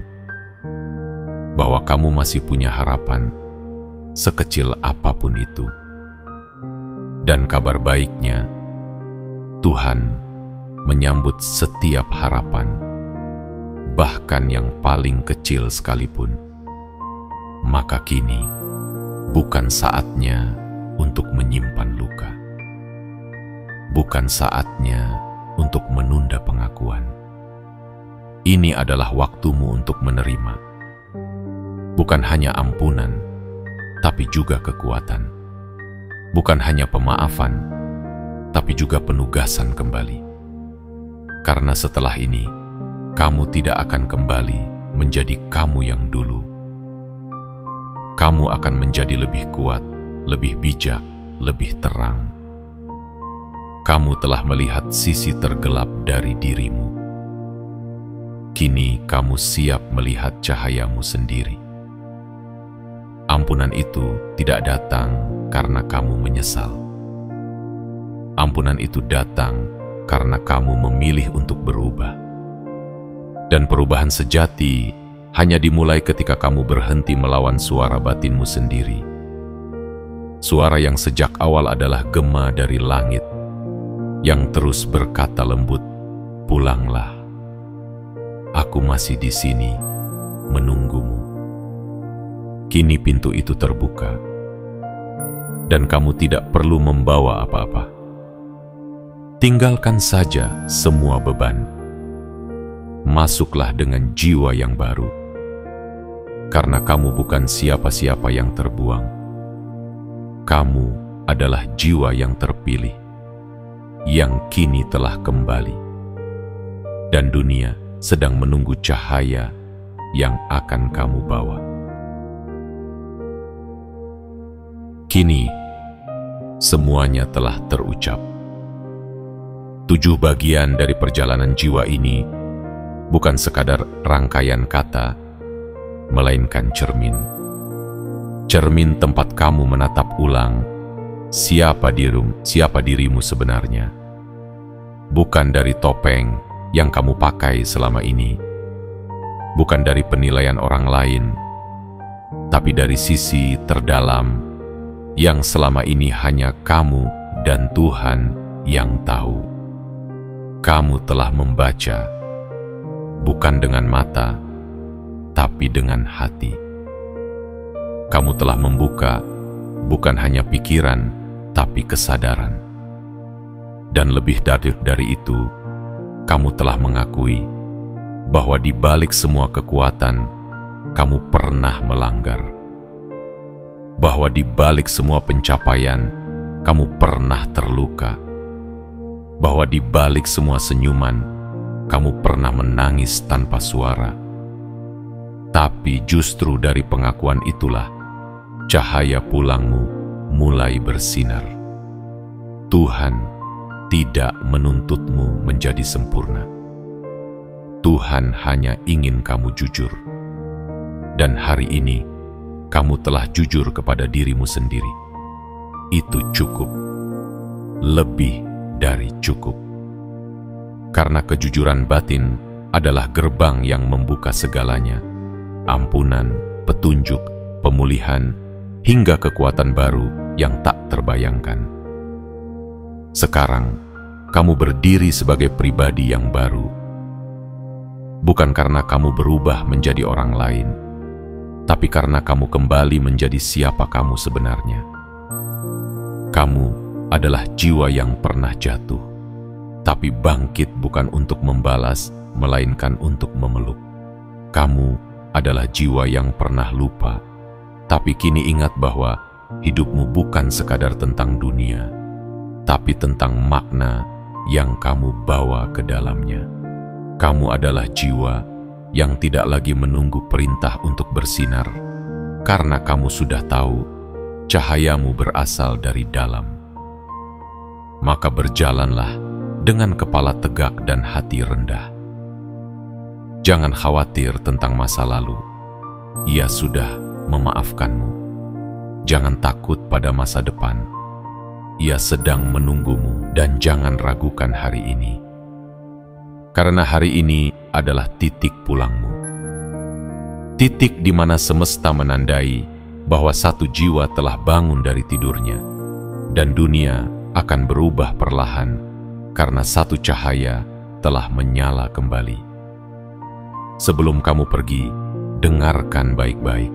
Bahwa kamu masih punya harapan, sekecil apapun itu. Dan kabar baiknya, Tuhan menyambut setiap harapan, bahkan yang paling kecil sekalipun. Maka kini bukan saatnya untuk menyimpan luka. Bukan saatnya untuk menunda pengakuan. Ini adalah waktumu untuk menerima. Bukan hanya ampunan, tapi juga kekuatan. Bukan hanya pemaafan, tapi juga penugasan kembali. Karena setelah ini, kamu tidak akan kembali menjadi kamu yang dulu. Kamu akan menjadi lebih kuat, lebih bijak, lebih terang. Kamu telah melihat sisi tergelap dari dirimu. Kini kamu siap melihat cahayamu sendiri. Ampunan itu tidak datang karena kamu menyesal. Ampunan itu datang karena kamu memilih untuk berubah. Dan perubahan sejati hanya dimulai ketika kamu berhenti melawan suara batinmu sendiri. Suara yang sejak awal adalah gema dari langit, yang terus berkata lembut, "Pulanglah. Aku masih di sini, menunggumu." Kini pintu itu terbuka, dan kamu tidak perlu membawa apa-apa. Tinggalkan saja semua beban. Masuklah dengan jiwa yang baru, karena kamu bukan siapa-siapa yang terbuang. Kamu adalah jiwa yang terpilih, yang kini telah kembali, dan dunia sedang menunggu cahaya yang akan kamu bawa. Kini, semuanya telah terucap. 7 bagian dari perjalanan jiwa ini bukan sekadar rangkaian kata, melainkan cermin. Cermin tempat kamu menatap ulang siapa dirimu sebenarnya. Bukan dari topeng yang kamu pakai selama ini, bukan dari penilaian orang lain, tapi dari sisi terdalam yang selama ini hanya kamu dan Tuhan yang tahu. Kamu telah membaca, bukan dengan mata, tapi dengan hati. Kamu telah membuka, bukan hanya pikiran, tapi kesadaran. Dan lebih dari itu, kamu telah mengakui bahwa di balik semua kekuatan, kamu pernah melanggar. Bahwa di balik semua pencapaian, kamu pernah terluka. Bahwa di balik semua senyuman, kamu pernah menangis tanpa suara. Tapi justru dari pengakuan itulah, cahaya pulangmu mulai bersinar. Tuhan tidak menuntutmu menjadi sempurna. Tuhan hanya ingin kamu jujur. Dan hari ini, kamu telah jujur kepada dirimu sendiri. Itu cukup. Lebih dari cukup. Karena kejujuran batin adalah gerbang yang membuka segalanya. Ampunan, petunjuk, pemulihan, hingga kekuatan baru yang tak terbayangkan. Sekarang, kamu berdiri sebagai pribadi yang baru. Bukan karena kamu berubah menjadi orang lain, tapi karena kamu kembali menjadi siapa kamu sebenarnya. Kamu adalah jiwa yang pernah jatuh, tapi bangkit bukan untuk membalas, melainkan untuk memeluk. Kamu adalah jiwa yang pernah lupa, tapi kini ingat bahwa hidupmu bukan sekadar tentang dunia, tapi tentang makna yang kamu bawa ke dalamnya. Kamu adalah jiwa yang tidak lagi menunggu perintah untuk bersinar, karena kamu sudah tahu cahayamu berasal dari dalam. Maka berjalanlah dengan kepala tegak dan hati rendah. Jangan khawatir tentang masa lalu. Ia sudah memaafkanmu. Jangan takut pada masa depan. Ia sedang menunggumu, dan jangan ragukan hari ini. Karena hari ini adalah titik pulangmu. Titik di mana semesta menandai bahwa satu jiwa telah bangun dari tidurnya, dan dunia akan berubah perlahan karena satu cahaya telah menyala kembali. Sebelum kamu pergi, dengarkan baik-baik.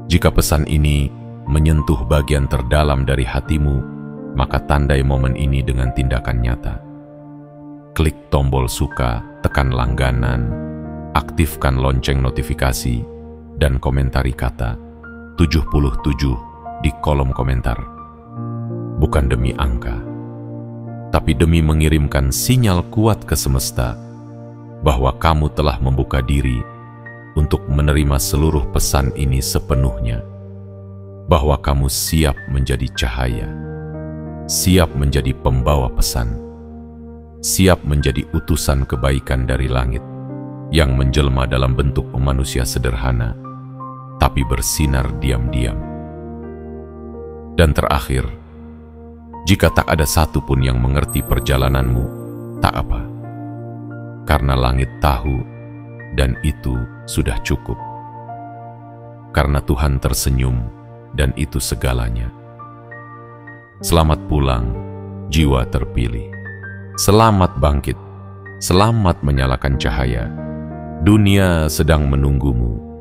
Jika pesan ini menyentuh bagian terdalam dari hatimu, maka tandai momen ini dengan tindakan nyata. Klik tombol suka, tekan langganan, aktifkan lonceng notifikasi, dan komentari kata 77 di kolom komentar. Bukan demi angka, tapi demi mengirimkan sinyal kuat ke semesta bahwa kamu telah membuka diri untuk menerima seluruh pesan ini sepenuhnya. bahwa kamu siap menjadi cahaya, siap menjadi pembawa pesan, siap menjadi utusan kebaikan dari langit yang menjelma dalam bentuk manusia sederhana, tapi bersinar diam-diam. Dan terakhir, jika tak ada satu pun yang mengerti perjalananmu, tak apa, karena langit tahu, dan itu sudah cukup. Karena Tuhan tersenyum, dan itu segalanya. Selamat pulang, jiwa terpilih. Selamat bangkit, selamat menyalakan cahaya. Dunia sedang menunggumu.